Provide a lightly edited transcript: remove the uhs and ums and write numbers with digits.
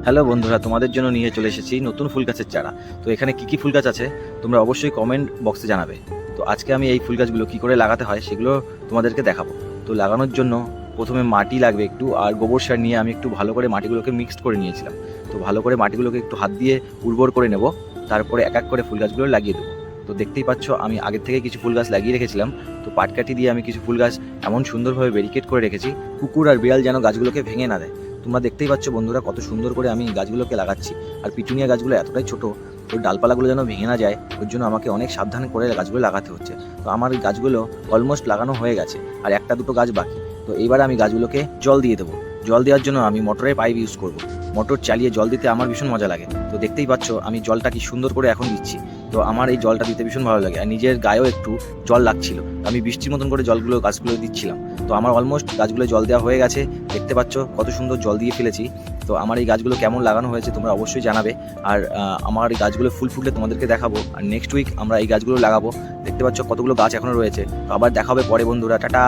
Hello বন্ধুরা, তোমাদের জন্য নিয়ে চলে এসেছি নতুন ফুল গাছের চারা। তো এখানে কি কি ফুল গাছ আছে তোমরা অবশ্যই কমেন্ট বক্সে জানাবে। তো আজকে আমি এই ফুল গাছগুলো কী করে লাগাতে হয় সেগুলো তোমাদেরকে দেখাবো। তো লাগানোর জন্য প্রথমে মাটি লাগবে একটু, আর গোবর সার নিয়ে আমি একটু ভালো করে মাটিগুলোকে মিক্সড করে নিয়েছিলাম। তো ভালো করে মাটিগুলোকে একটু হাত দিয়ে উর্বর করে নেব, তারপরে এক এক করে ফুল গাছগুলো লাগিয়ে দেবো। তো দেখতেই পাচ্ছ আমি আগের থেকে কিছু ফুল গাছ লাগিয়ে রেখেছিলাম। তো পাটকাঠি দিয়ে আমি কিছু ফুল গাছ এমন সুন্দরভাবে ব্যারিকেড করে রেখেছি, কুকুর আর বিড়াল যেন গাছগুলোকে ভেঙে না দেয়। তোমরা দেখতেই পাচ্ছ বন্ধুরা কত সুন্দর করে আমি গাছগুলোকে লাগাচ্ছি। আর পিটুনিয়া গাছগুলো এতটাই ছোট, ওই ডালপালাগুলো যেন ভেঙে না যায়, ওর জন্য আমাকে অনেক সাবধান করে গাছগুলো লাগাতে হচ্ছে। তো আমার এই গাছগুলো অলমোস্ট লাগানো হয়ে গেছে, আর একটা দুটো গাছ বাকি। তো এইবার আমি গাছগুলোকে জল দিয়ে দেবো। জল দেওয়ার জন্য আমি মোটরের পাইপ ইউজ করব। মোটর চালিয়ে জল দিতে আমার ভীষণ মজা লাগে। তো দেখতেই পাচ্ছ আমি জলটা কি সুন্দর করে এখন দিচ্ছি। তো আমার এই জলটা দিতে ভীষণ ভালো লাগে, আর নিজের গায়েও একটু জল লাগছিল। আমি বৃষ্টির মতন করে জলগুলো গাছগুলো দিচ্ছিলাম। তো আমার অলমোস্ট গাছগুলো জল দেওয়া হয়ে গেছে। দেখতে পাচ্ছ কত সুন্দর জল দিয়ে ফেলেছি। তো আমার এই গাছগুলো কেমন লাগানো হয়েছে তোমরা অবশ্যই জানাবে। আর আমার এই গাছগুলো ফুল ফুটলে তোমাদেরকে দেখাবো। আর নেক্সট উইক আমরা এই গাছগুলো লাগাবো। দেখতে পাচ্ছ কতগুলো গাছ এখনো রয়েছে। তো আবার দেখা হবে পরে বন্ধুরা, টাটা।